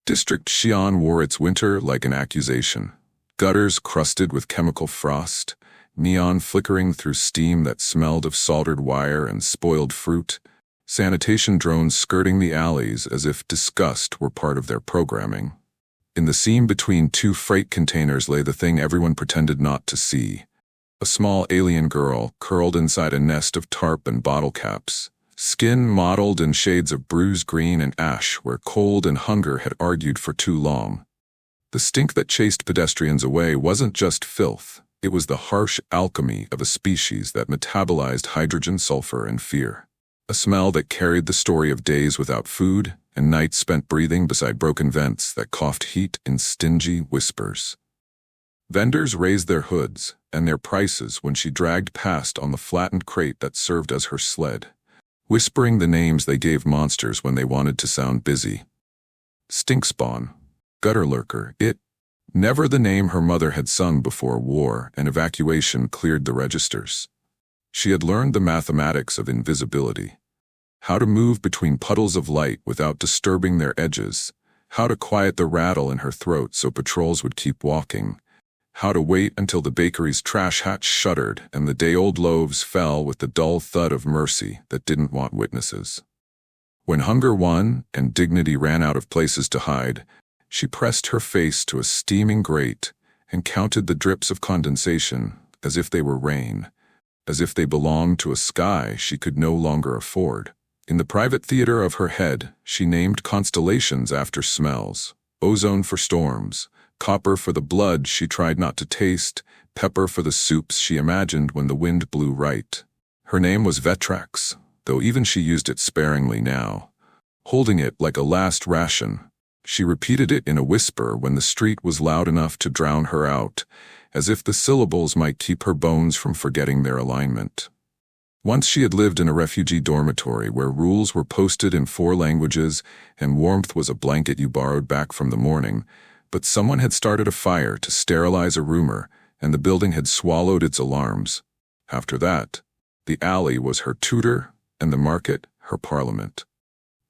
District Xi'an wore its winter like an accusation. Gutters crusted with chemical frost, neon flickering through steam that smelled of soldered wire and spoiled fruit, sanitation drones skirting the alleys as if disgust were part of their programming. In the seam between two freight containers lay the thing everyone pretended not to see. A small alien girl curled inside a nest of tarp and bottle caps, skin mottled in shades of bruised green and ash where cold and hunger had argued for too long. The stink that chased pedestrians away wasn't just filth, it was the harsh alchemy of a species that metabolized hydrogen, sulfur, and fear. A smell that carried the story of days without food and nights spent breathing beside broken vents that coughed heat in stingy whispers. Vendors raised their hoods and their prices when she dragged past on the flattened crate that served as her sled, whispering the names they gave monsters when they wanted to sound busy. Stinkspawn, gutter lurker, it. Never the name her mother had sung before war and evacuation cleared the registers. She had learned the mathematics of invisibility. How to move between puddles of light without disturbing their edges, how to quiet the rattle in her throat so patrols would keep walking, how to wait until the bakery's trash hatch shuddered and the day-old loaves fell with the dull thud of mercy that didn't want witnesses. When hunger won and dignity ran out of places to hide, she pressed her face to a steaming grate and counted the drips of condensation as if they were rain, as if they belonged to a sky she could no longer afford. In the private theater of her head, she named constellations after smells: ozone for storms, copper for the blood she tried not to taste, pepper for the soups she imagined when the wind blew right. Her name was Vetrax, though even she used it sparingly now. Holding it like a last ration, she repeated it in a whisper when the street was loud enough to drown her out, as if the syllables might keep her bones from forgetting their alignment. Once she had lived in a refugee dormitory where rules were posted in 4 languages and warmth was a blanket you borrowed back from the morning, but someone had started a fire to sterilize a rumor and the building had swallowed its alarms. After that, the alley was her tutor and the market her parliament.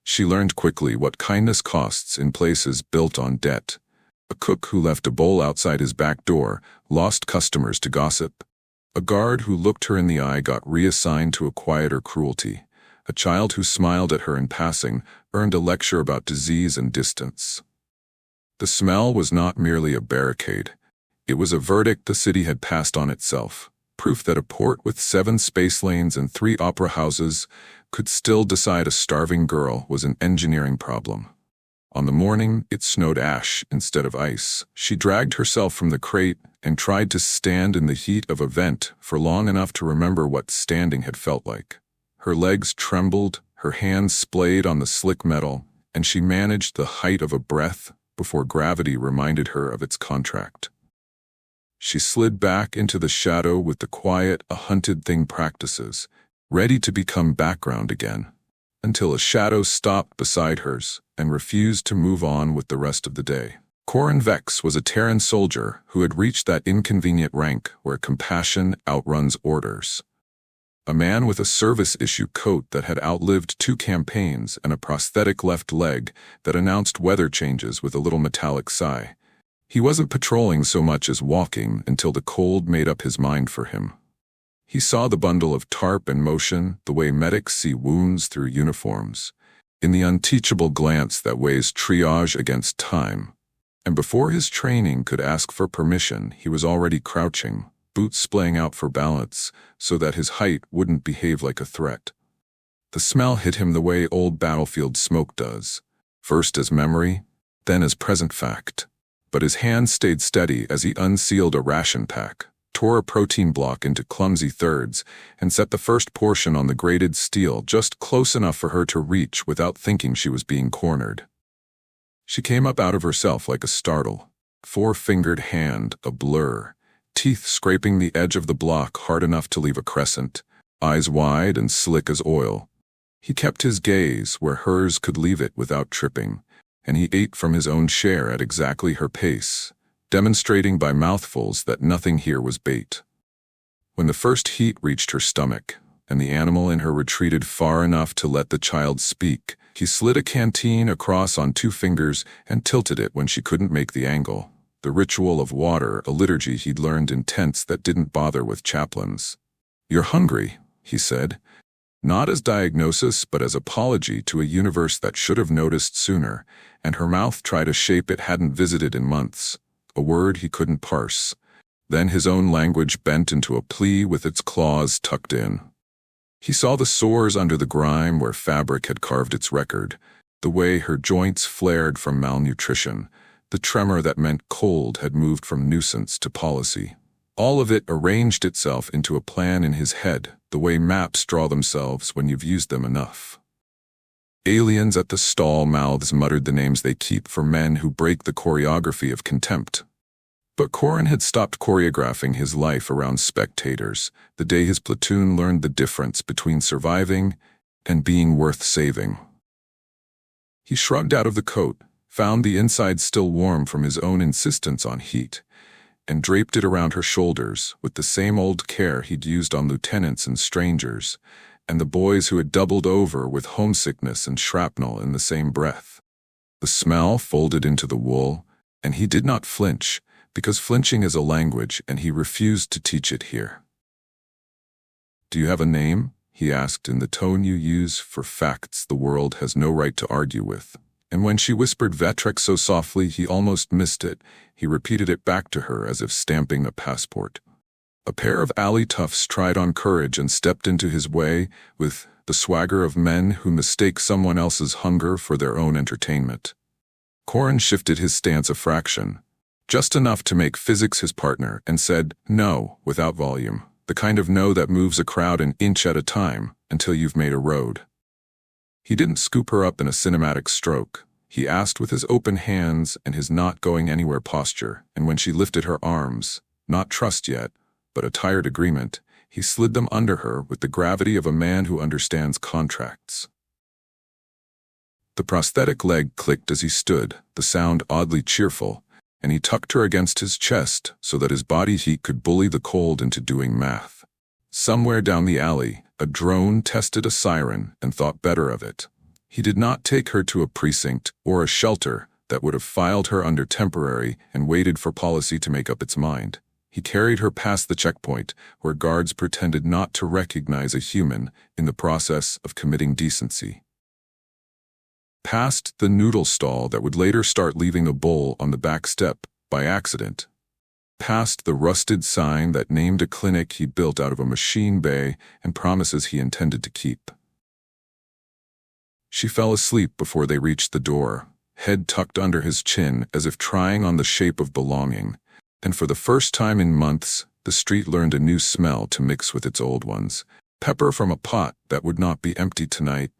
She learned quickly what kindness costs in places built on debt. A cook who left a bowl outside his back door lost customers to gossip. A guard who looked her in the eye got reassigned to a quieter cruelty. A child who smiled at her in passing earned a lecture about disease and distance. The smell was not merely a barricade. It was a verdict the city had passed on itself, proof that a port with 7 space lanes and 3 opera houses could still decide a starving girl was an engineering problem. On the morning it snowed ash instead of ice, she dragged herself from the crate and tried to stand in the heat of a vent for long enough to remember what standing had felt like. Her legs trembled, her hands splayed on the slick metal, and she managed the height of a breath before gravity reminded her of its contract. She slid back into the shadow with the quiet a hunted thing practices, ready to become background again, until a shadow stopped beside hers and refused to move on with the rest of the day. Corin Vex was a Terran soldier who had reached that inconvenient rank where compassion outruns orders. A man with a service-issue coat that had outlived 2 campaigns and a prosthetic left leg that announced weather changes with a little metallic sigh. He wasn't patrolling so much as walking until the cold made up his mind for him. He saw the bundle of tarp in motion the way medics see wounds through uniforms, in the unteachable glance that weighs triage against time. And before his training could ask for permission, he was already crouching, boots splaying out for balance so that his height wouldn't behave like a threat. The smell hit him the way old battlefield smoke does, first as memory, then as present fact. But his hand stayed steady as he unsealed a ration pack, tore a protein block into clumsy thirds, and set the first portion on the grated steel just close enough for her to reach without thinking she was being cornered. She came up out of herself like a startle, 4-fingered hand a blur, teeth scraping the edge of the block hard enough to leave a crescent, eyes wide and slick as oil. He kept his gaze where hers could leave it without tripping, and he ate from his own share at exactly her pace, demonstrating by mouthfuls that nothing here was bait. When the first heat reached her stomach, and the animal in her retreated far enough to let the child speak, He slid a canteen across on 2 fingers and tilted it when she couldn't make the angle. The ritual of water, a liturgy he'd learned in tents that didn't bother with chaplains. "You're hungry," he said. Not as diagnosis, but as apology to a universe that should have noticed sooner, and her mouth tried a shape it hadn't visited in months, a word he couldn't parse. Then his own language bent into a plea with its claws tucked in. He saw the sores under the grime where fabric had carved its record, the way her joints flared from malnutrition, the tremor that meant cold had moved from nuisance to policy. All of it arranged itself into a plan in his head, the way maps draw themselves when you've used them enough. Aliens at the stall mouths muttered the names they keep for men who break the choreography of contempt. But Corin had stopped choreographing his life around spectators the day his platoon learned the difference between surviving and being worth saving. He shrugged out of the coat, found the inside still warm from his own insistence on heat, and draped it around her shoulders with the same old care he'd used on lieutenants and strangers, and the boys who had doubled over with homesickness and shrapnel in the same breath. The smell folded into the wool, and he did not flinch, because flinching is a language and he refused to teach it here. "Do you have a name?" he asked in the tone you use for facts the world has no right to argue with. And when she whispered Vetrex so softly he almost missed it, he repeated it back to her as if stamping a passport. A pair of alley toughs tried on courage and stepped into his way with the swagger of men who mistake someone else's hunger for their own entertainment. Corin shifted his stance a fraction, just enough to make physics his partner, and said no without volume, the kind of no that moves a crowd an inch at a time until you've made a road. He didn't scoop her up in a cinematic stroke. He asked with his open hands and his not-going-anywhere posture, and when she lifted her arms, not trust yet, but a tired agreement, he slid them under her with the gravity of a man who understands contracts. The prosthetic leg clicked as he stood, the sound oddly cheerful, and he tucked her against his chest so that his body heat could bully the cold into doing math. Somewhere down the alley, a drone tested a siren and thought better of it. He did not take her to a precinct or a shelter that would have filed her under temporary and waited for policy to make up its mind. He carried her past the checkpoint, where guards pretended not to recognize a human in the process of committing decency. Past the noodle stall that would later start leaving a bowl on the back step by accident. Past the rusted sign that named a clinic he built out of a machine bay and promises he intended to keep. She fell asleep before they reached the door, head tucked under his chin as if trying on the shape of belonging, and for the first time in months, the street learned a new smell to mix with its old ones. Pepper from a pot that would not be empty tonight,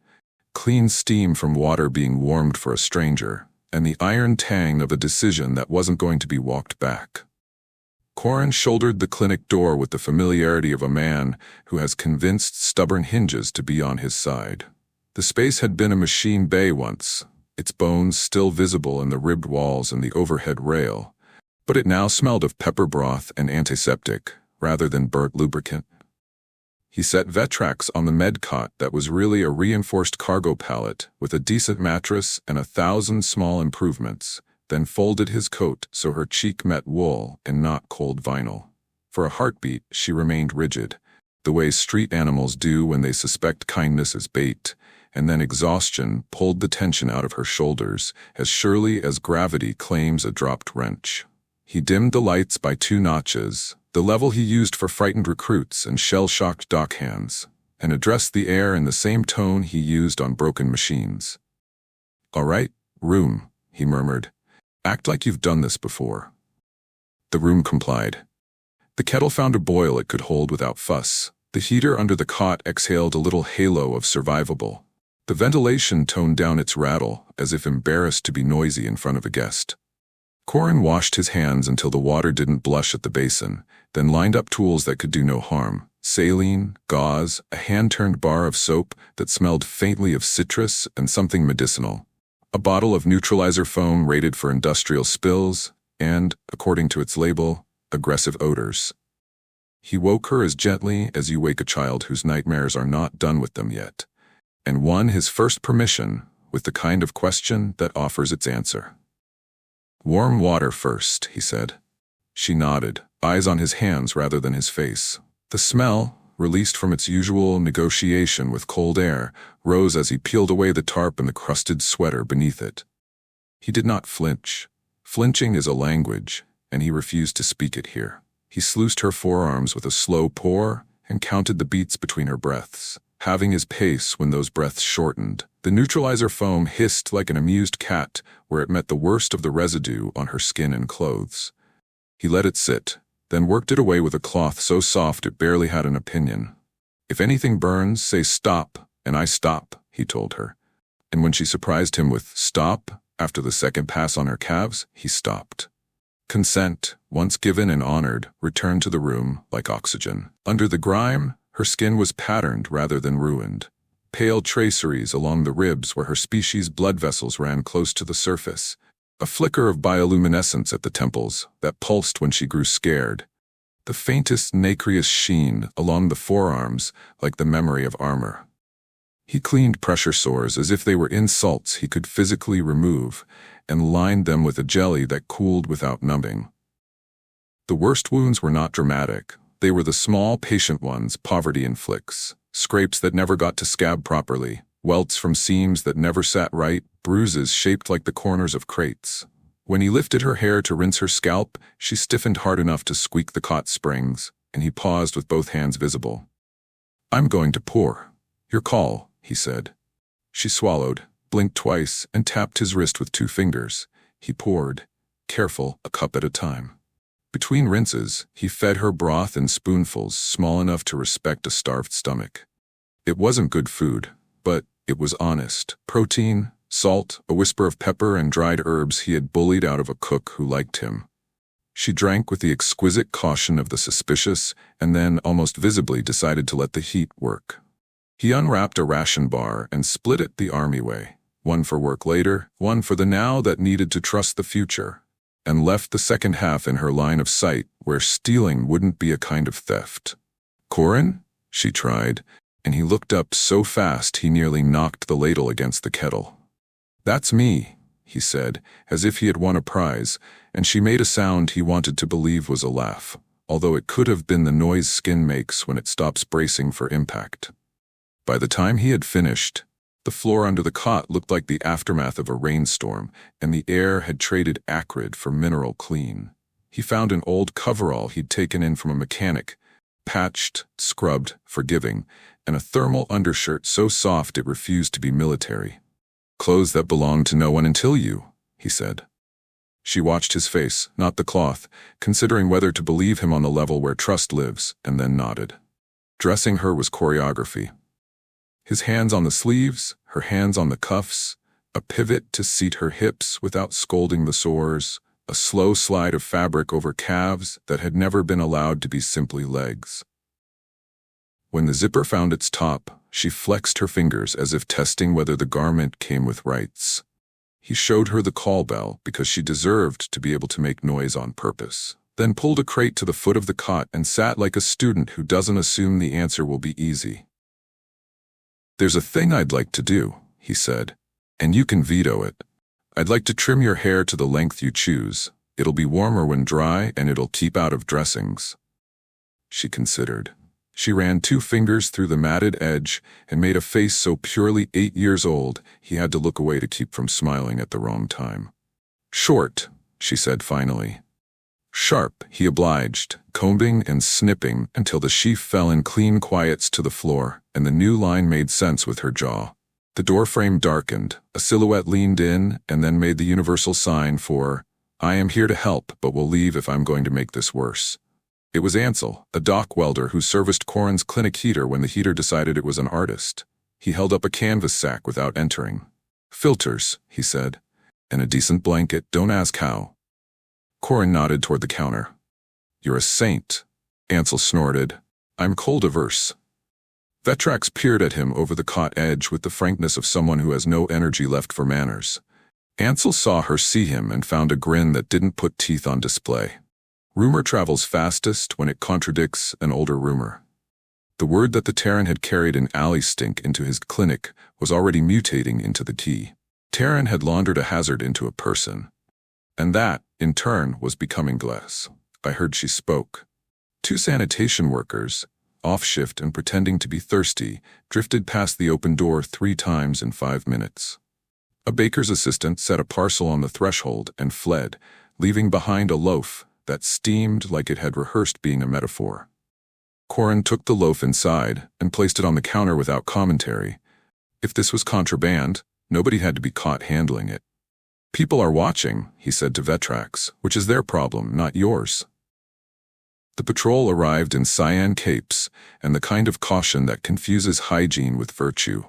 clean steam from water being warmed for a stranger, and the iron tang of a decision that wasn't going to be walked back. Corin shouldered the clinic door with the familiarity of a man who has convinced stubborn hinges to be on his side. The space had been a machine bay once, its bones still visible in the ribbed walls and the overhead rail, but it now smelled of pepper broth and antiseptic, rather than burnt lubricant. He set Vetrax on the med cot that was really a reinforced cargo pallet with a decent mattress and 1,000 small improvements, then folded his coat so her cheek met wool and not cold vinyl. For a heartbeat, she remained rigid, the way street animals do when they suspect kindness is bait, and then exhaustion pulled the tension out of her shoulders as surely as gravity claims a dropped wrench. He dimmed the lights by 2 notches, the level he used for frightened recruits and shell-shocked dockhands, and addressed the air in the same tone he used on broken machines. "All right, room," he murmured. "Act like you've done this before." The room complied. The kettle found a boil it could hold without fuss. The heater under the cot exhaled a little halo of survivable. The ventilation toned down its rattle, as if embarrassed to be noisy in front of a guest. Corin washed his hands until the water didn't blush at the basin, then lined up tools that could do no harm. Saline, gauze, a hand-turned bar of soap that smelled faintly of citrus and something medicinal, a bottle of neutralizer foam rated for industrial spills, and, according to its label, aggressive odors. He woke her as gently as you wake a child whose nightmares are not done with them yet, and won his first permission with the kind of question that offers its answer. "Warm water first," he said. She nodded, eyes on his hands rather than his face. The smell, released from its usual negotiation with cold air, rose as he peeled away the tarp and the crusted sweater beneath it. He did not flinch. Flinching is a language, and he refused to speak it here. He sluiced her forearms with a slow pour and counted the beats between her breaths, having his pace when those breaths shortened. The neutralizer foam hissed like an amused cat where it met the worst of the residue on her skin and clothes. He let it sit, then worked it away with a cloth so soft it barely had an opinion. "If anything burns, say stop, and I stop," he told her. And when she surprised him with "stop," after the second pass on her calves, he stopped. Consent, once given and honored, returned to the room like oxygen. Under the grime, her skin was patterned rather than ruined. Pale traceries along the ribs where her species' blood vessels ran close to the surface. A flicker of bioluminescence at the temples that pulsed when she grew scared. The faintest nacreous sheen along the forearms like the memory of armor. He cleaned pressure sores as if they were insults he could physically remove and lined them with a jelly that cooled without numbing. The worst wounds were not dramatic. They were the small, patient ones poverty inflicts. Scrapes that never got to scab properly, welts from seams that never sat right, bruises shaped like the corners of crates. When he lifted her hair to rinse her scalp, she stiffened hard enough to squeak the cot springs, and he paused with both hands visible. "I'm going to pour. Your call," he said. She swallowed, blinked twice, and tapped his wrist with 2 fingers. He poured, careful, a cup at a time. Between rinses, he fed her broth in spoonfuls small enough to respect a starved stomach. It wasn't good food, but it was honest. Protein, salt, a whisper of pepper and dried herbs he had bullied out of a cook who liked him. She drank with the exquisite caution of the suspicious and then, almost visibly, decided to let the heat work. He unwrapped a ration bar and split it the army way, one for work later, one for the now that needed to trust the future, and left the second half in her line of sight where stealing wouldn't be a kind of theft. "Corin?" she tried, and he looked up so fast he nearly knocked the ladle against the kettle. "That's me," he said, as if he had won a prize, and she made a sound he wanted to believe was a laugh, although it could have been the noise skin makes when it stops bracing for impact. By the time he had finished, the floor under the cot looked like the aftermath of a rainstorm, and the air had traded acrid for mineral clean. He found an old coverall he'd taken in from a mechanic, patched, scrubbed, forgiving, and a thermal undershirt so soft it refused to be military. "Clothes that belonged to no one until you," he said. She watched his face, not the cloth, considering whether to believe him on the level where trust lives, and then nodded. Dressing her was choreography. His hands on the sleeves, her hands on the cuffs, a pivot to seat her hips without scolding the sores, a slow slide of fabric over calves that had never been allowed to be simply legs. When the zipper found its top, she flexed her fingers as if testing whether the garment came with rights. He showed her the call bell because she deserved to be able to make noise on purpose, then pulled a crate to the foot of the cot and sat like a student who doesn't assume the answer will be easy. "There's a thing I'd like to do," he said, "and you can veto it. I'd like to trim your hair to the length you choose. It'll be warmer when dry and it'll keep out of dressings." She considered. She ran 2 fingers through the matted edge and made a face so purely 8 years old he had to look away to keep from smiling at the wrong time. "Short," she said finally. "Sharp," he obliged, combing and snipping until the sheaf fell in clean quiets to the floor, and the new line made sense with her jaw. The doorframe darkened, a silhouette leaned in, and then made the universal sign for, "I am here to help, but will leave if I'm going to make this worse." It was Ansel, a dock welder who serviced Corin's clinic heater when the heater decided it was an artist. He held up a canvas sack without entering. "Filters," he said, "and a decent blanket, don't ask how." Corin nodded toward the counter. "You're a saint," Ansel snorted. "I'm cold-averse." Vetrax peered at him over the cot edge with the frankness of someone who has no energy left for manners. Ansel saw her see him and found a grin that didn't put teeth on display. Rumor travels fastest when it contradicts an older rumor. The word that the Terran had carried an alley stink into his clinic was already mutating into the tea. Taryn had laundered a hazard into a person. And that, in turn, was becoming glass. I heard she spoke. 2 sanitation workers, off shift and pretending to be thirsty, drifted past the open door 3 times in 5 minutes. A baker's assistant set a parcel on the threshold and fled, leaving behind a loaf that steamed like it had rehearsed being a metaphor. Corin took the loaf inside and placed it on the counter without commentary. If this was contraband, nobody had to be caught handling it. "People are watching," he said to Vetrax, "which is their problem, not yours." The patrol arrived in cyan capes and the kind of caution that confuses hygiene with virtue.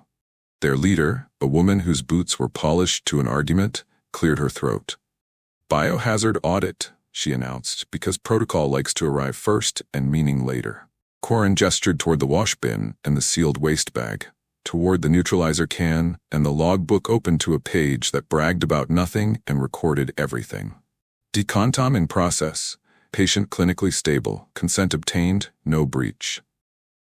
Their leader, a woman whose boots were polished to an argument, cleared her throat. "Biohazard audit," she announced, because protocol likes to arrive first and meaning later. Corin gestured toward the wash bin and the sealed waste bag, toward the neutralizer can and the logbook opened to a page that bragged about nothing and recorded everything. Decontam in process, patient clinically stable, consent obtained, no breach.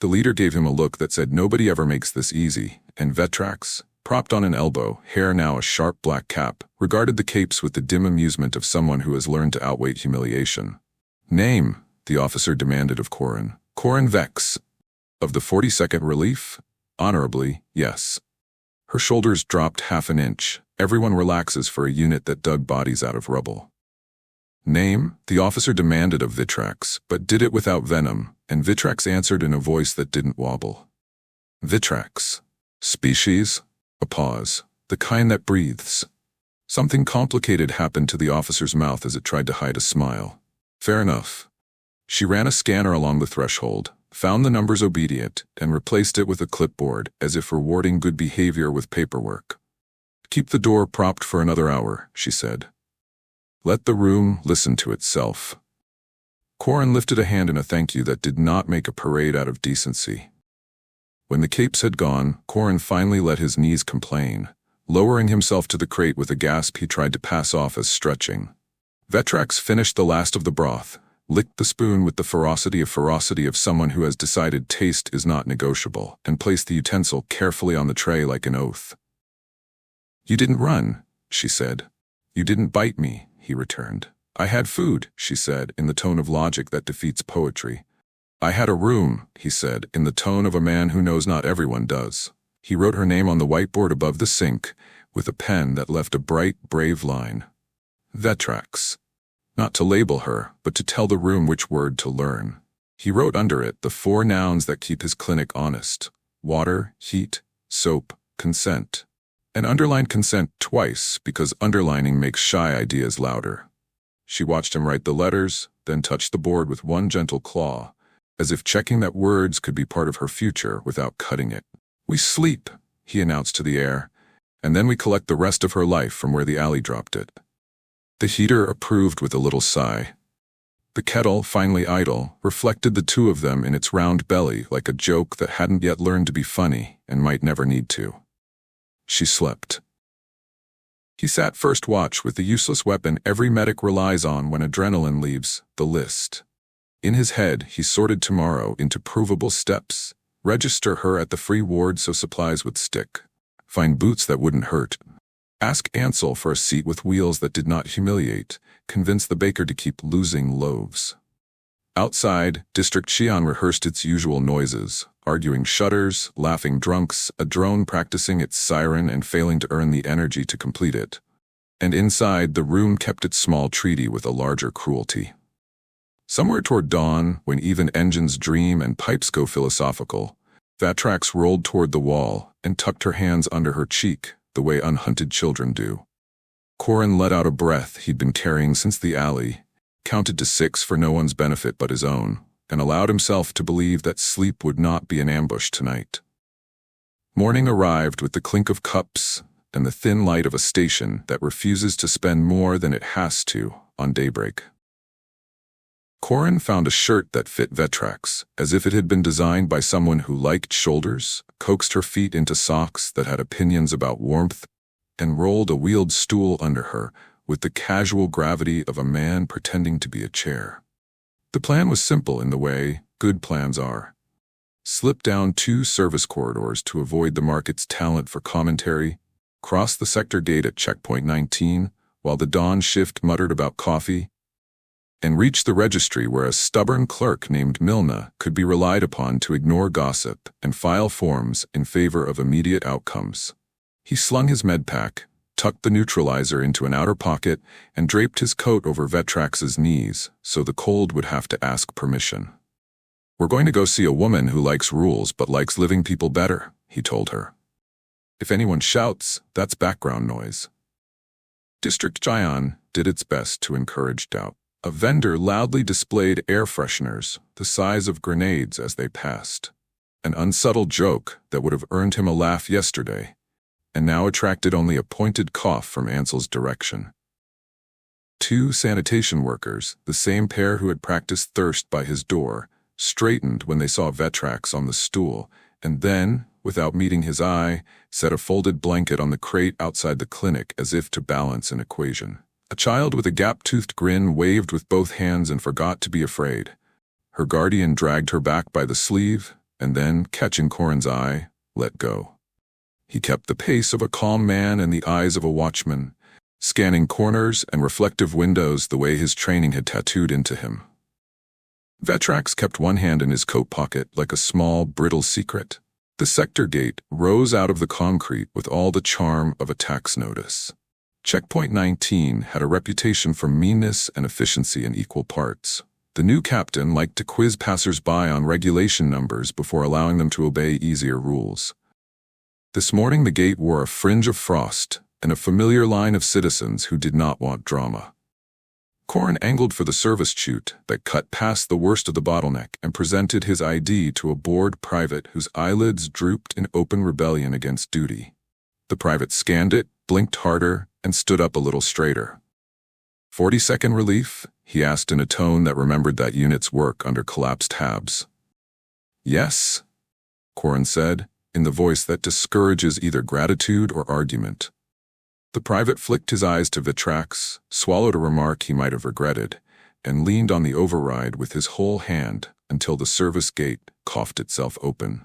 The leader gave him a look that said nobody ever makes this easy, and Vetrax, propped on an elbow, hair now a sharp black cap, regarded the capes with the dim amusement of someone who has learned to outwait humiliation. "Name," the officer demanded of Corin. "Corin Vex. Of the 42nd Relief?" "Honorably, yes." Her shoulders dropped half an inch. Everyone relaxes for a unit that dug bodies out of rubble. "Name," the officer demanded of Vetrax, but did it without venom, and Vetrax answered in a voice that didn't wobble. "Vetrax." "Species?" A pause. "The kind that breathes." Something complicated happened to the officer's mouth as it tried to hide a smile. "Fair enough." She ran a scanner along the threshold, found the numbers obedient, and replaced it with a clipboard, as if rewarding good behavior with paperwork. "Keep the door propped for another hour," she said. "Let the room listen to itself." Corin lifted a hand in a thank you that did not make a parade out of decency. When the capes had gone, Corin finally let his knees complain. Lowering himself to the crate with a gasp he tried to pass off as stretching. Vetrax finished the last of the broth, licked the spoon with the ferocity of someone who has decided taste is not negotiable, and placed the utensil carefully on the tray like an oath. "You didn't run," she said. "You didn't bite me," he returned. "I had food," she said, in the tone of logic that defeats poetry. "I had a room," he said, in the tone of a man who knows not everyone does. He wrote her name on the whiteboard above the sink, with a pen that left a bright, brave line. Vetrax. Not to label her, but to tell the room which word to learn. He wrote under it the 4 nouns that keep his clinic honest: water, heat, soap, consent. And underlined consent twice, because underlining makes shy ideas louder. She watched him write the letters, then touched the board with one gentle claw, as if checking that words could be part of her future without cutting it. "We sleep," he announced to the air, "and then we collect the rest of her life from where the alley dropped it." The heater approved with a little sigh. The kettle, finally idle, reflected the 2 of them in its round belly like a joke that hadn't yet learned to be funny and might never need to. She slept. He sat first watch with the useless weapon every medic relies on when adrenaline leaves the list. In his head, he sorted tomorrow into provable steps. Register her at the free ward so supplies would stick. Find boots that wouldn't hurt. Ask Ansel for a seat with wheels that did not humiliate. Convince the baker to keep losing loaves. Outside, District Xi'an rehearsed its usual noises, arguing shutters, laughing drunks, a drone practicing its siren and failing to earn the energy to complete it. And inside, the room kept its small treaty with a larger cruelty. Somewhere toward dawn, when even engines dream and pipes go philosophical, Vetrax rolled toward the wall and tucked her hands under her cheek, the way unhunted children do. Corin let out a breath he'd been carrying since the alley, counted to 6 for no one's benefit but his own, and allowed himself to believe that sleep would not be an ambush tonight. Morning arrived with the clink of cups and the thin light of a station that refuses to spend more than it has to on daybreak. Corin found a shirt that fit Vetrax, as if it had been designed by someone who liked shoulders, coaxed her feet into socks that had opinions about warmth, and rolled a wheeled stool under her with the casual gravity of a man pretending to be a chair. The plan was simple in the way good plans are. Slip down 2 service corridors to avoid the market's talent for commentary, crossed the sector gate at checkpoint 19, while the dawn shift muttered about coffee, and reached the registry where a stubborn clerk named Milna could be relied upon to ignore gossip and file forms in favor of immediate outcomes. He slung his medpack, tucked the neutralizer into an outer pocket, and draped his coat over Vetrax's knees so the cold would have to ask permission. "We're going to go see a woman who likes rules but likes living people better," he told her. "If anyone shouts, that's background noise." District Jian did its best to encourage doubt. A vendor loudly displayed air fresheners, the size of grenades, as they passed. An unsubtle joke that would have earned him a laugh yesterday, and now attracted only a pointed cough from Ansel's direction. Two sanitation workers, the same pair who had practiced thirst by his door, straightened when they saw Vetrax on the stool, and then, without meeting his eye, set a folded blanket on the crate outside the clinic as if to balance an equation. A child with a gap-toothed grin waved with both hands and forgot to be afraid. Her guardian dragged her back by the sleeve, and then, catching Corin's eye, let go. He kept the pace of a calm man and the eyes of a watchman, scanning corners and reflective windows the way his training had tattooed into him. Vetrax kept one hand in his coat pocket like a small, brittle secret. The sector gate rose out of the concrete with all the charm of a tax notice. Checkpoint 19 had a reputation for meanness and efficiency in equal parts. The new captain liked to quiz passers-by on regulation numbers before allowing them to obey easier rules. This morning the gate wore a fringe of frost and a familiar line of citizens who did not want drama. Corin angled for the service chute that cut past the worst of the bottleneck and presented his ID to a bored private whose eyelids drooped in open rebellion against duty. The private scanned it, blinked harder, and stood up a little straighter. 40-second relief? He asked in a tone that remembered that unit's work under collapsed tabs. Yes, Corin said, in the voice that discourages either gratitude or argument. The private flicked his eyes to Vetrax, swallowed a remark he might have regretted, and leaned on the override with his whole hand until the service gate coughed itself open.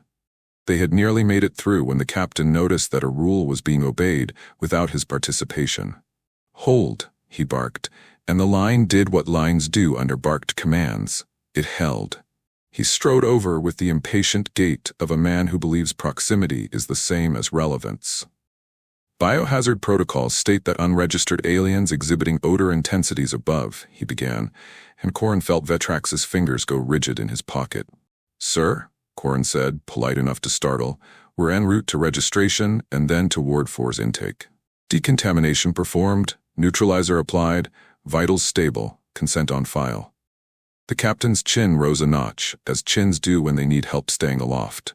They had nearly made it through when the captain noticed that a rule was being obeyed without his participation. "Hold," he barked, and the line did what lines do under barked commands. It held. He strode over with the impatient gait of a man who believes proximity is the same as relevance. "Biohazard protocols state that unregistered aliens exhibiting odor intensities above," he began, and Corin felt Vetrax's fingers go rigid in his pocket. "Sir?" Corin said, polite enough to startle. "We're en route to registration and then to Ward 4's intake. Decontamination performed, neutralizer applied, vitals stable, consent on file." The captain's chin rose a notch, as chins do when they need help staying aloft.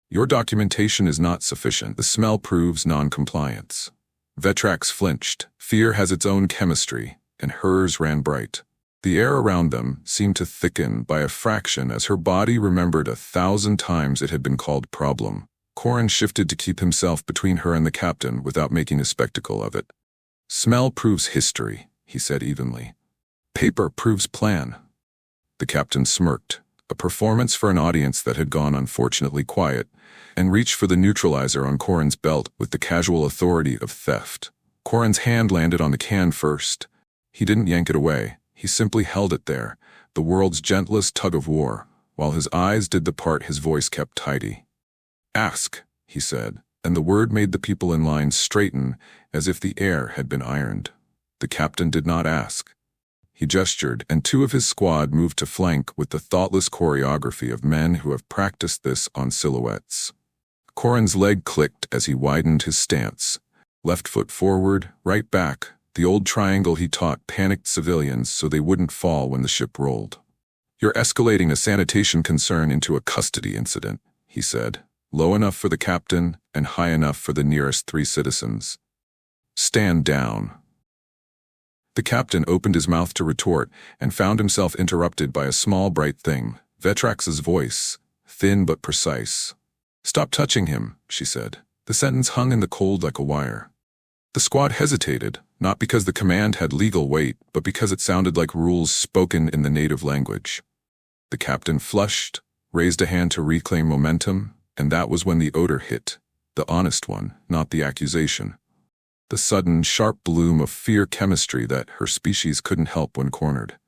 "Your documentation is not sufficient. The smell proves non-compliance." Vetrax flinched. Fear has its own chemistry, and hers ran bright. The air around them seemed to thicken by a fraction as her body remembered 1,000 times it had been called problem. Corin shifted to keep himself between her and the captain without making a spectacle of it. "Smell proves history," he said evenly. "Paper proves plan." The captain smirked, a performance for an audience that had gone unfortunately quiet, and reached for the neutralizer on Corin's belt with the casual authority of theft. Corin's hand landed on the can first. He didn't yank it away. He simply held it there, the world's gentlest tug-of-war, while his eyes did the part his voice kept tidy. "Ask," he said, and the word made the people in line straighten as if the air had been ironed. The captain did not ask. He gestured, and two of his squad moved to flank with the thoughtless choreography of men who have practiced this on silhouettes. Corin's leg clicked as he widened his stance. Left foot forward, right back, the old triangle he taught panicked civilians so they wouldn't fall when the ship rolled. "You're escalating a sanitation concern into a custody incident," he said, low enough for the captain and high enough for the nearest 3 citizens. "Stand down." The captain opened his mouth to retort and found himself interrupted by a small bright thing, Vetrax's voice, thin but precise. "Stop touching him," she said. The sentence hung in the cold like a wire. The squad hesitated, not because the command had legal weight, but because it sounded like rules spoken in the native language. The captain flushed, raised a hand to reclaim momentum, and that was when the odor hit. The honest one, not the accusation. the sudden, sharp bloom of fear chemistry that her species couldn't help when cornered.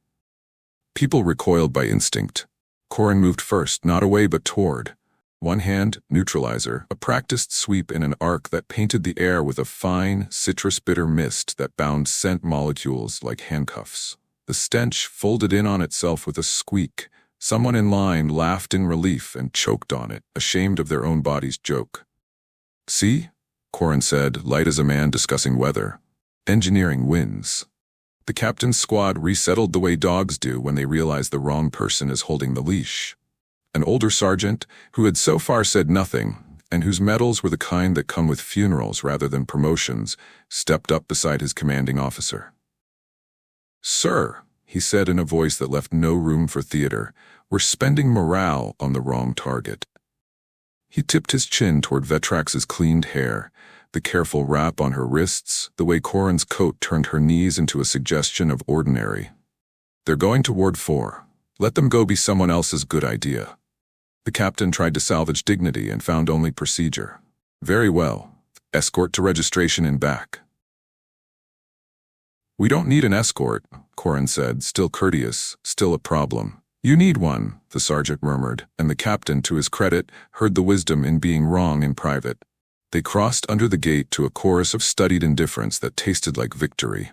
People recoiled by instinct. Corin moved first, not away but toward. One hand, neutralizer, a practiced sweep in an arc that painted the air with a fine, citrus-bitter mist that bound scent molecules like handcuffs. The stench folded in on itself with a squeak. Someone in line laughed in relief and choked on it, ashamed of their own body's joke. "See?" Corin said, light as a man discussing weather. "Engineering wins." The captain's squad resettled the way dogs do when they realize the wrong person is holding the leash. An older sergeant, who had so far said nothing, and whose medals were the kind that come with funerals rather than promotions, stepped up beside his commanding officer. "Sir," he said in a voice that left no room for theater, "we're spending morale on the wrong target." He tipped his chin toward Vetrax's cleaned hair, the careful wrap on her wrists, the way Corin's coat turned her knees into a suggestion of ordinary. "They're going to Ward 4. Let them go be someone else's good idea." The captain tried to salvage dignity and found only procedure. "Very well. Escort to registration in back." "We don't need an escort," Corin said, still courteous, still a problem. "You need one," the sergeant murmured, and the captain, to his credit, heard the wisdom in being wrong in private. They crossed under the gate to a chorus of studied indifference that tasted like victory.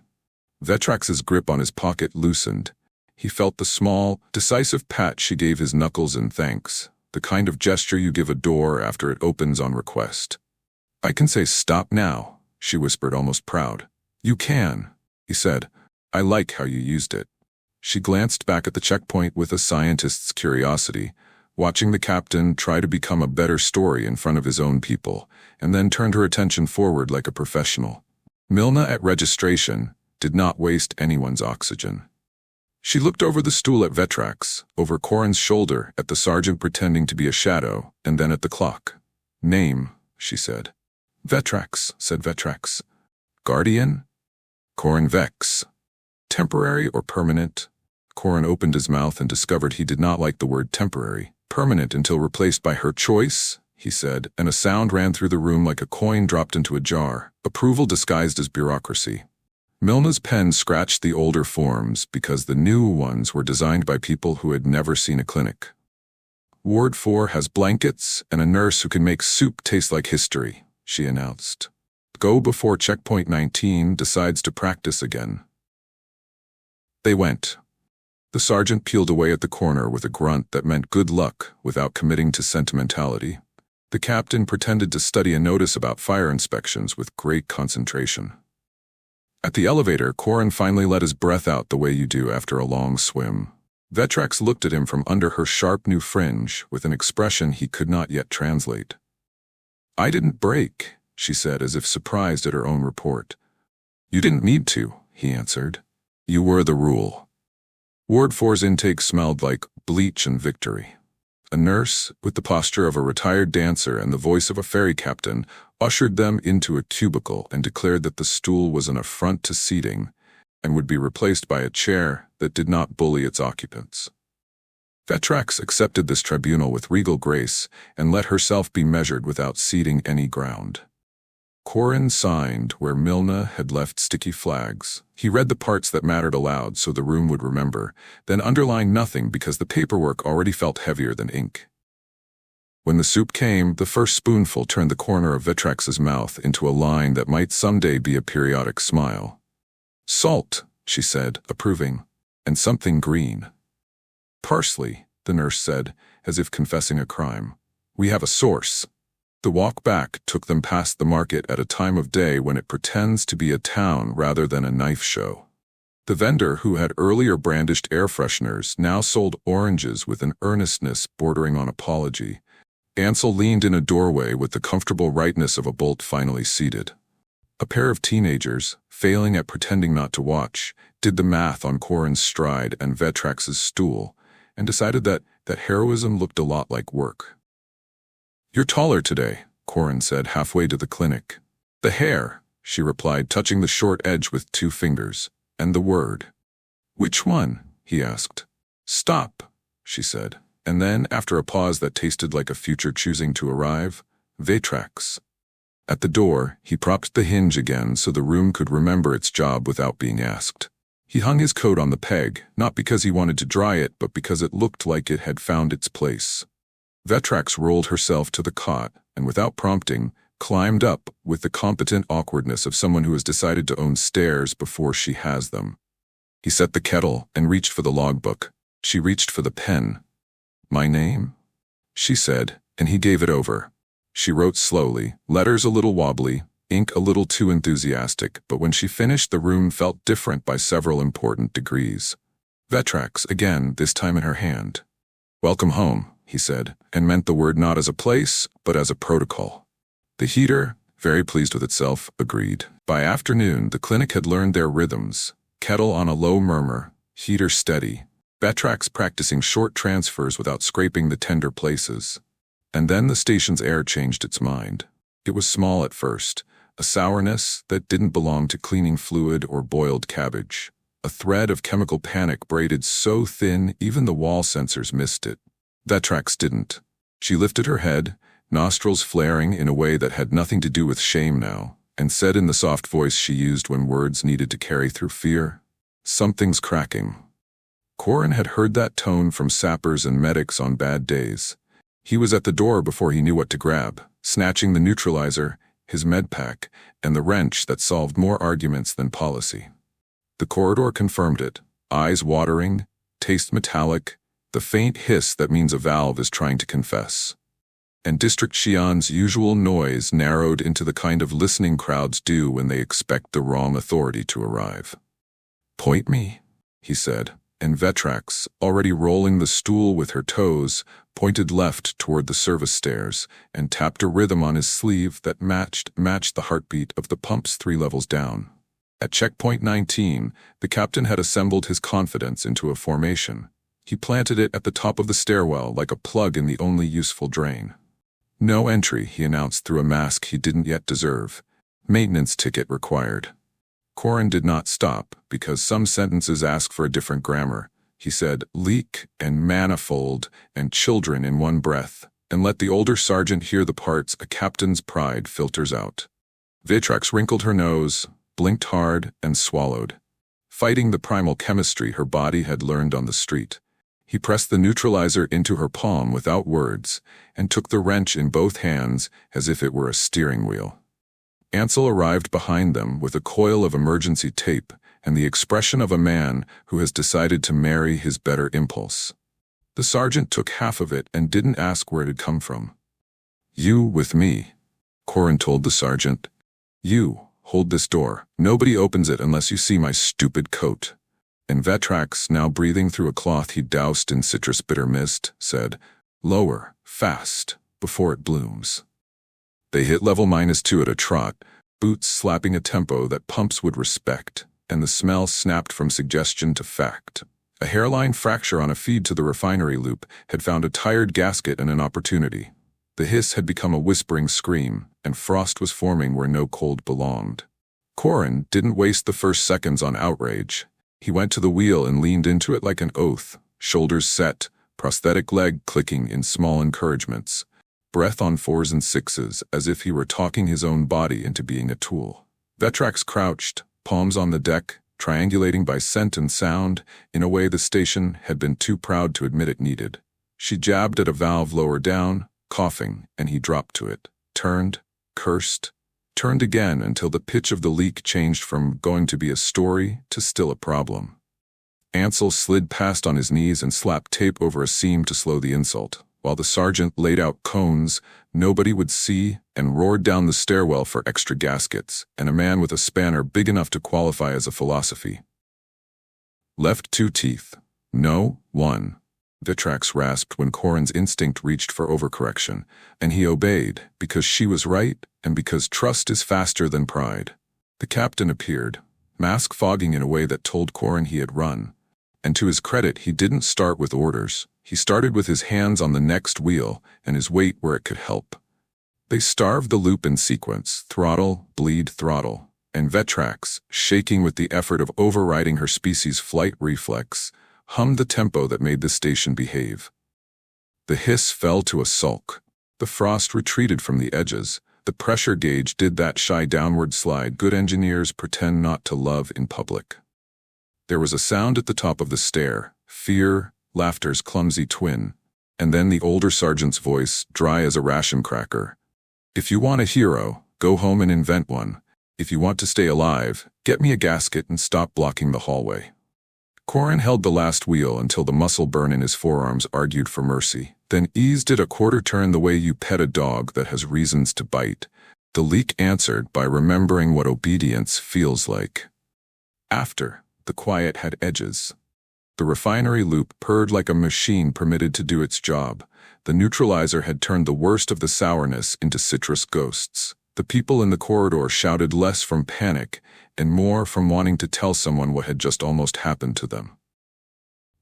Vetrax's grip on his pocket loosened. He felt the small, decisive pat she gave his knuckles in thanks, the kind of gesture you give a door after it opens on request. "I can say stop now," she whispered, almost proud. "You can," he said. "I like how you used it." She glanced back at the checkpoint with a scientist's curiosity, watching the captain try to become a better story in front of his own people, and then turned her attention forward like a professional. Milna at registration did not waste anyone's oxygen. She looked over the stool at Vetrax, over Corin's shoulder at the sergeant pretending to be a shadow, and then at the clock. "Name," she said. "Vetrax," said Vetrax. "Guardian?" "Corin Vex." "Temporary or permanent?" Corin opened his mouth and discovered he did not like the word temporary. "Permanent until replaced by her choice," he said, and a sound ran through the room like a coin dropped into a jar, approval disguised as bureaucracy. Milna's pen scratched the older forms because the new ones were designed by people who had never seen a clinic. "Ward 4 has blankets and a nurse who can make soup taste like history," she announced. "Go before checkpoint 19 decides to practice again." They went. The sergeant peeled away at the corner with a grunt that meant good luck without committing to sentimentality. The captain pretended to study a notice about fire inspections with great concentration. At the elevator, Corin finally let his breath out the way you do after a long swim. Vetrax looked at him from under her sharp new fringe with an expression he could not yet translate. "I didn't break," she said, as if surprised at her own report. "You didn't need to," he answered. "You were the rule." Ward 4's intake smelled like bleach and victory. A nurse, with the posture of a retired dancer and the voice of a ferry captain, ushered them into a cubicle and declared that the stool was an affront to seating and would be replaced by a chair that did not bully its occupants. Vetrax accepted this tribunal with regal grace and let herself be measured without ceding any ground. Corin signed where Milna had left sticky flags. He read the parts that mattered aloud so the room would remember, then underlined nothing because the paperwork already felt heavier than ink. When the soup came, the first spoonful turned the corner of Vetrax's mouth into a line that might someday be a periodic smile. "Salt," she said, approving, "and something green." "Parsley," the nurse said, as if confessing a crime. "We have a source." The walk back took them past the market at a time of day when it pretends to be a town rather than a knife show. The vendor who had earlier brandished air fresheners now sold oranges with an earnestness bordering on apology. Ansel leaned in a doorway with the comfortable rightness of a bolt finally seated. A pair of teenagers, failing at pretending not to watch, did the math on Corin's stride and Vetrax's stool, and decided that heroism looked a lot like work. "You're taller today," Corin said halfway to the clinic. "The hair," she replied, touching the short edge with 2 fingers, "and the word." "Which one?" he asked. "Stop," she said, and then, after a pause that tasted like a future choosing to arrive, "Vetrax." At the door, he propped the hinge again so the room could remember its job without being asked. He hung his coat on the peg, not because he wanted to dry it, but because it looked like it had found its place. Vetrax rolled herself to the cot, and without prompting, climbed up with the competent awkwardness of someone who has decided to own stairs before she has them. He set the kettle and reached for the logbook. She reached for the pen. "My name?" she said, and he gave it over. She wrote slowly, letters a little wobbly, ink a little too enthusiastic, but when she finished, the room felt different by several important degrees. Vetrax, again, this time in her hand. "Welcome home," he said, and meant the word not as a place, but as a protocol. The heater, very pleased with itself, agreed. By afternoon, the clinic had learned their rhythms. Kettle on a low murmur, heater steady. Vetrax practicing short transfers without scraping the tender places. And then the station's air changed its mind. It was small at first, a sourness that didn't belong to cleaning fluid or boiled cabbage. A thread of chemical panic braided so thin even the wall sensors missed it. Vetrax didn't. She lifted her head, nostrils flaring in a way that had nothing to do with shame now, and said in the soft voice she used when words needed to carry through fear, "Something's cracking." Corin had heard that tone from sappers and medics on bad days. He was at the door before he knew what to grab, snatching the neutralizer, his med pack, and the wrench that solved more arguments than policy. The corridor confirmed it, eyes watering, taste metallic, the faint hiss that means a valve is trying to confess. And District Xi'an's usual noise narrowed into the kind of listening crowds do when they expect the wrong authority to arrive. "Point me," he said, and Vetrax, already rolling the stool with her toes, pointed left toward the service stairs and tapped a rhythm on his sleeve that matched the heartbeat of the pumps 3 levels down. At checkpoint 19, the captain had assembled his confidence into a formation. He planted it at the top of the stairwell like a plug in the only useful drain. "No entry," he announced through a mask he didn't yet deserve. "Maintenance ticket required." Corin did not stop, because some sentences ask for a different grammar. He said leak and manifold and children in one breath, and let the older sergeant hear the parts a captain's pride filters out. Vetrax wrinkled her nose, blinked hard, and swallowed. Fighting the primal chemistry her body had learned on the street. He pressed the neutralizer into her palm without words, and took the wrench in both hands as if it were a steering wheel. Ansel arrived behind them with a coil of emergency tape and the expression of a man who has decided to marry his better impulse. The sergeant took half of it and didn't ask where it had come from. "You with me," Corin told the sergeant. "You, hold this door. Nobody opens it unless you see my stupid coat." And Vetrax, now breathing through a cloth he doused in citrus bitter mist, said, "Lower, fast, before it blooms." They hit level -2 at a trot, boots slapping a tempo that pumps would respect, and the smell snapped from suggestion to fact. A hairline fracture on a feed to the refinery loop had found a tired gasket and an opportunity. The hiss had become a whispering scream, and frost was forming where no cold belonged. Corin didn't waste the first seconds on outrage. He went to the wheel and leaned into it like an oath, shoulders set, prosthetic leg clicking in small encouragements. Breath on 4s and 6s, as if he were talking his own body into being a tool. Vetrax crouched, palms on the deck, triangulating by scent and sound, in a way the station had been too proud to admit it needed. She jabbed at a valve lower down, coughing, and he dropped to it, turned, cursed, turned again until the pitch of the leak changed from going to be a story to still a problem. Ansel slid past on his knees and slapped tape over a seam to slow the insult, while the sergeant laid out cones nobody would see and roared down the stairwell for extra gaskets and a man with a spanner big enough to qualify as a philosophy. "Left 2 teeth. No, 1. Vetrax rasped when Corin's instinct reached for overcorrection, and he obeyed because she was right and because trust is faster than pride. The captain appeared, mask fogging in a way that told Corin he had run. And to his credit, he didn't start with orders. He started with his hands on the next wheel and his weight where it could help. They starved the loop in sequence, throttle, bleed, throttle, and Vetrax, shaking with the effort of overriding her species' flight reflex, hummed the tempo that made the station behave. The hiss fell to a sulk. The frost retreated from the edges. The pressure gauge did that shy downward slide good engineers pretend not to love in public. There was a sound at the top of the stair, fear, laughter's clumsy twin, and then the older sergeant's voice, dry as a ration cracker. If you want a hero, go home and invent one. If you want to stay alive, get me a gasket and stop blocking the hallway. Corin held the last wheel until the muscle burn in his forearms argued for mercy, then eased it a quarter turn the way you pet a dog that has reasons to bite. The leak answered by remembering what obedience feels like. After, the quiet had edges. The refinery loop purred like a machine permitted to do its job. The neutralizer had turned the worst of the sourness into citrus ghosts. The people in the corridor shouted less from panic and more from wanting to tell someone what had just almost happened to them.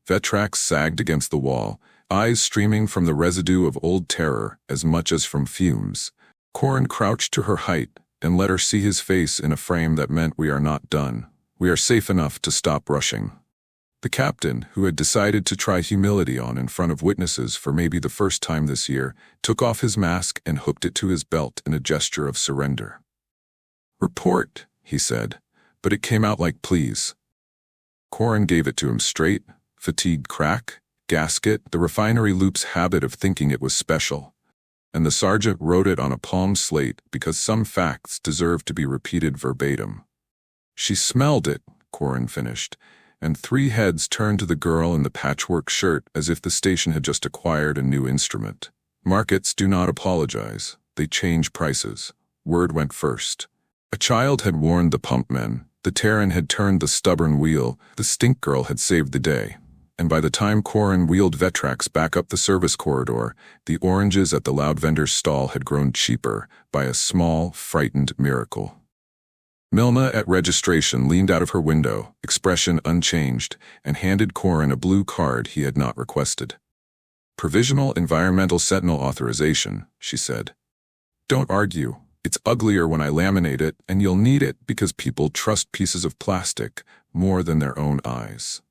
Vetrax sagged against the wall, eyes streaming from the residue of old terror as much as from fumes. Corin crouched to her height and let her see his face in a frame that meant we are not done. We are safe enough to stop rushing. The captain, who had decided to try humility on in front of witnesses for maybe the first time this year, took off his mask and hooked it to his belt in a gesture of surrender. "Report," he said, but it came out like please. Corin gave it to him straight, fatigued crack, gasket, the refinery loop's habit of thinking it was special. And the sergeant wrote it on a palm slate because some facts deserved to be repeated verbatim. "She smelled it," Corin finished, and 3 heads turned to the girl in the patchwork shirt as if the station had just acquired a new instrument. "Markets do not apologize. They change prices." Word went first. A child had warned the pumpmen. The Terran had turned the stubborn wheel. The stink girl had saved the day. And by the time Corin wheeled Vetrax back up the service corridor, the oranges at the loud vendor's stall had grown cheaper by a small, frightened miracle. Milna at registration leaned out of her window, expression unchanged, and handed Corin a blue card he had not requested. "Provisional Environmental Sentinel Authorization," she said. "Don't argue. It's uglier when I laminate it, and you'll need it because people trust pieces of plastic more than their own eyes."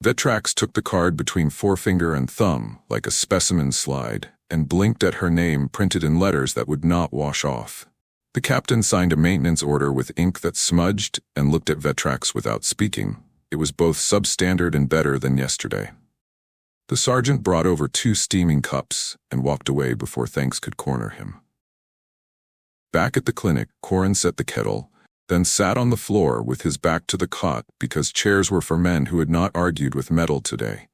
Vetrax took the card between forefinger and thumb, like a specimen slide, and blinked at her name printed in letters that would not wash off. The captain signed a maintenance order with ink that smudged and looked at Vetrax without speaking. It was both substandard and better than yesterday. The sergeant brought over 2 steaming cups and walked away before thanks could corner him. Back at the clinic, Corin set the kettle, then sat on the floor with his back to the cot because chairs were for men who had not argued with metal today.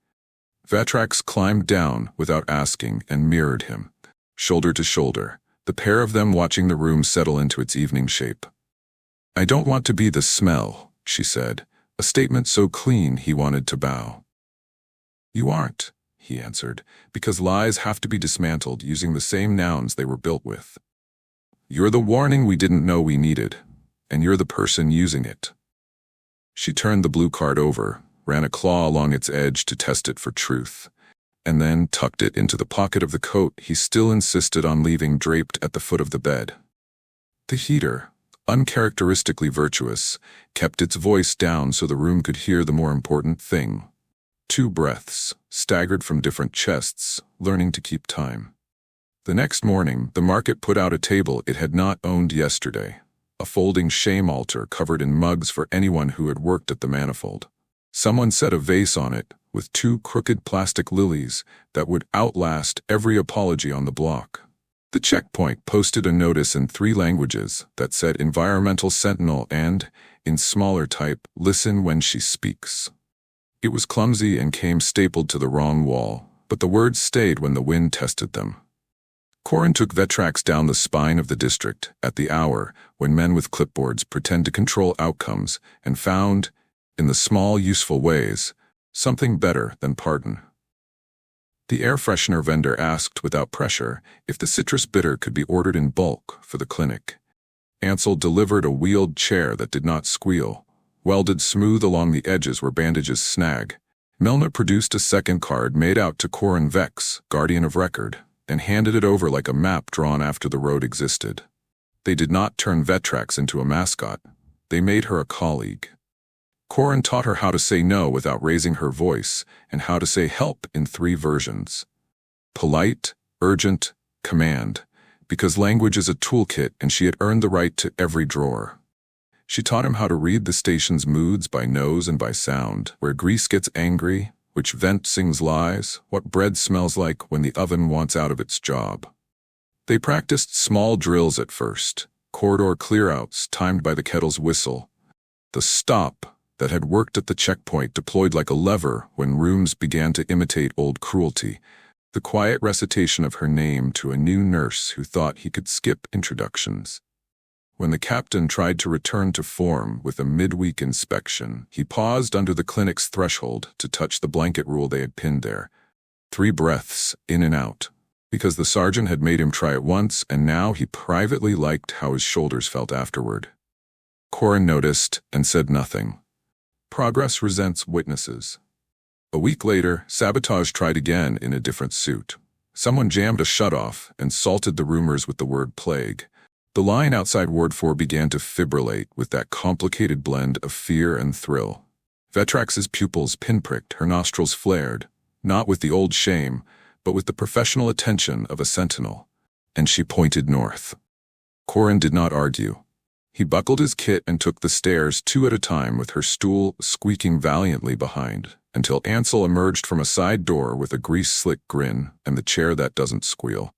Vetrax climbed down without asking and mirrored him, shoulder to shoulder, the pair of them watching the room settle into its evening shape. "I don't want to be the smell," she said, a statement so clean he wanted to bow. "You aren't," he answered, "because lies have to be dismantled using the same nouns they were built with. You're the warning we didn't know we needed, and you're the person using it." She turned the blue card over, ran a claw along its edge to test it for truth, and then tucked it into the pocket of the coat he still insisted on leaving draped at the foot of the bed. The heater, uncharacteristically virtuous, kept its voice down so the room could hear the more important thing. 2 breaths, staggered from different chests, learning to keep time. The next morning, the market put out a table it had not owned yesterday, a folding shame altar covered in mugs for anyone who had worked at the manifold. Someone set a vase on it, with 2 crooked plastic lilies that would outlast every apology on the block. The checkpoint posted a notice in 3 languages that said Environmental Sentinel and, in smaller type, Listen when she speaks. It was clumsy and came stapled to the wrong wall, but the words stayed when the wind tested them. Corin took Vetrax down the spine of the district at the hour when men with clipboards pretend to control outcomes and found, in the small useful ways, something better than pardon. The air freshener vendor asked without pressure if the citrus bitter could be ordered in bulk for the clinic. Ansel delivered a wheeled chair that did not squeal, welded smooth along the edges where bandages snag. Milner produced a second card made out to Corin Vex, guardian of record, and handed it over like a map drawn after the road existed. They did not turn Vetrax into a mascot. They made her a colleague. Corin taught her how to say no without raising her voice, and how to say help in 3 versions. Polite, urgent, command. because language is a toolkit and she had earned the right to every drawer. She taught him how to read the station's moods by nose and by sound, where grease gets angry, which vent sings lies, what bread smells like when the oven wants out of its job. They practiced small drills at first, corridor clearouts timed by the kettle's whistle, the stop that had worked at the checkpoint deployed like a lever when rooms began to imitate old cruelty, the quiet recitation of her name to a new nurse who thought he could skip introductions. When the captain tried to return to form with a midweek inspection, he paused under the clinic's threshold to touch the blanket rule they had pinned there. 3 breaths, in and out, because the sergeant had made him try it once, and now he privately liked how his shoulders felt afterward. Corin noticed and said nothing. Progress resents witnesses. A week later, Sabotage tried again in a different suit. Someone jammed a shutoff and salted the rumors with the word plague. The line outside Ward 4 began to fibrillate with that complicated blend of fear and thrill. Vetrax's pupils pinpricked, her nostrils flared, not with the old shame, but with the professional attention of a sentinel. And she pointed north. Corin did not argue. He buckled his kit and took the stairs 2 at a time with her stool squeaking valiantly behind, until Ansel emerged from a side door with a grease-slick grin and the chair that doesn't squeal.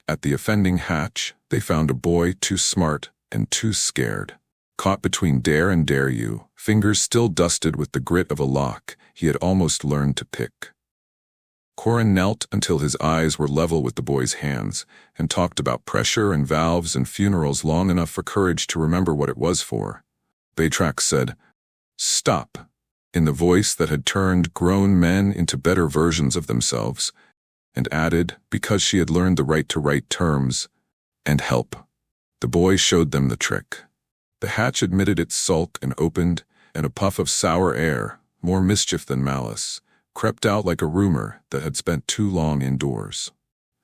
At the offending hatch, they found a boy too smart and too scared. Caught between dare and dare you, fingers still dusted with the grit of a lock he had almost learned to pick. Corin knelt until his eyes were level with the boy's hands and talked about pressure and valves and funerals long enough for courage to remember what it was for. Vetrax said, "Stop," in the voice that had turned grown men into better versions of themselves, and added, because she had learned the right to write terms, "and help." The boy showed them the trick. The hatch admitted its sulk and opened, and a puff of sour air, more mischief than malice, crept out like a rumor that had spent too long indoors.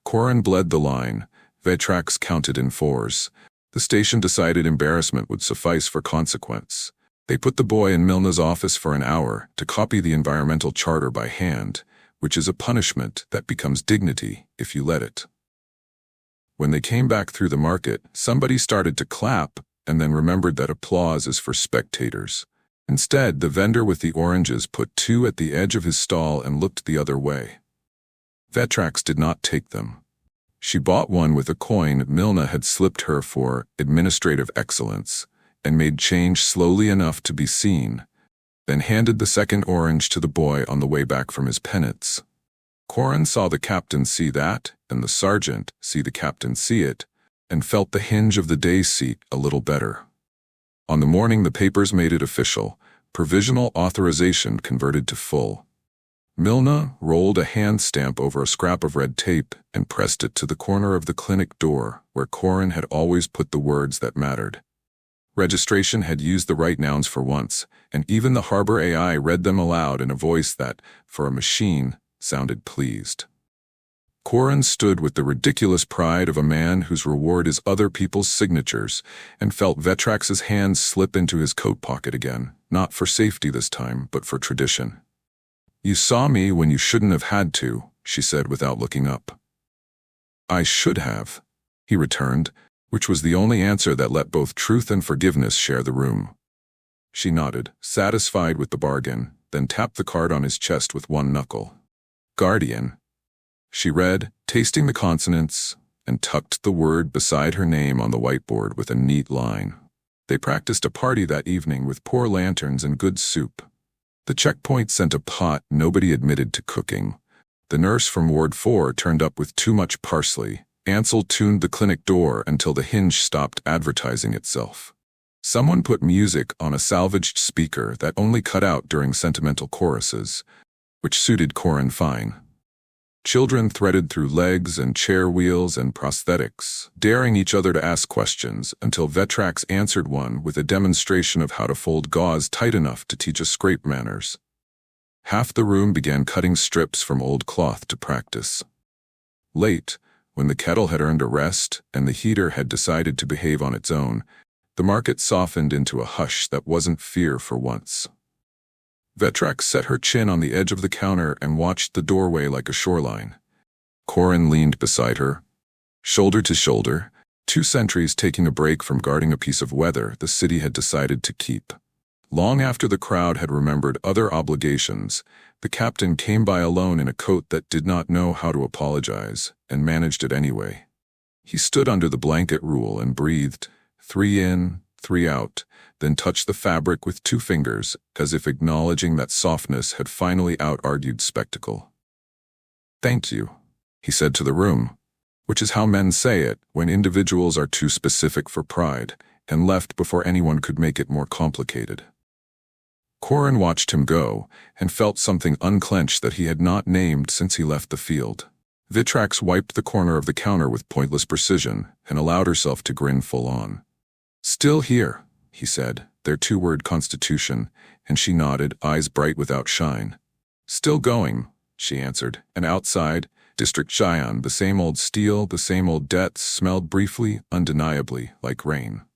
Corin bled the line. Vetrax counted in 4s. The station decided embarrassment would suffice for consequence. They put the boy in Milna's office for an hour to copy the environmental charter by hand, which is a punishment that becomes dignity if you let it. When they came back through the market, somebody started to clap and then remembered that applause is for spectators. Instead, the vendor with the oranges put 2 at the edge of his stall and looked the other way. Vetrax did not take them. She bought one with a coin Milna had slipped her for administrative excellence and made change slowly enough to be seen, then handed the second orange to the boy on the way back from his penance. Corin saw the captain see that, and the sergeant see the captain see it, and felt the hinge of the day seat a little better. On the morning the papers made it official, provisional authorization converted to full. Milna rolled a hand stamp over a scrap of red tape and pressed it to the corner of the clinic door where Corin had always put the words that mattered. Registration had used the right nouns for once, and even the Harbor AI read them aloud in a voice that, for a machine, sounded pleased. Corin stood with the ridiculous pride of a man whose reward is other people's signatures, and felt Vetrax's hands slip into his coat pocket again, not for safety this time, but for tradition. "You saw me when you shouldn't have had to," she said without looking up. "I should have," he returned, which was the only answer that let both truth and forgiveness share the room. She nodded, satisfied with the bargain, then tapped the card on his chest with one knuckle. "Guardian." She read, tasting the consonants, and tucked the word beside her name on the whiteboard with a neat line. They practiced a party that evening with poor lanterns and good soup. The checkpoint sent a pot nobody admitted to cooking. The nurse from Ward 4 turned up with too much parsley. Ansel tuned the clinic door until the hinge stopped advertising itself. Someone put music on a salvaged speaker that only cut out during sentimental choruses, which suited Corin fine. Children threaded through legs and chair wheels and prosthetics, daring each other to ask questions until Vetrax answered one with a demonstration of how to fold gauze tight enough to teach a scrape manners. Half the room began cutting strips from old cloth to practice. Late, when the kettle had earned a rest and the heater had decided to behave on its own, the market softened into a hush that wasn't fear for once. Vetrax set her chin on the edge of the counter and watched the doorway like a shoreline. Corin leaned beside her. Shoulder to shoulder, 2 sentries taking a break from guarding a piece of weather the city had decided to keep. Long after the crowd had remembered other obligations, the captain came by alone in a coat that did not know how to apologize, and managed it anyway. He stood under the blanket rule and breathed, 3 in, 3 out, then touched the fabric with 2 fingers, as if acknowledging that softness had finally out-argued spectacle. "Thank you," he said to the room, which is how men say it when individuals are too specific for pride, and left before anyone could make it more complicated. Corin watched him go, and felt something unclench that he had not named since he left the field. Vitrax wiped the corner of the counter with pointless precision, and allowed herself to grin full on. "Still here," he said, their 2-word constitution, and she nodded, eyes bright without shine. "Still going," she answered, and outside, District Cheyenne, the same old steel, the same old debts, smelled briefly, undeniably, like rain.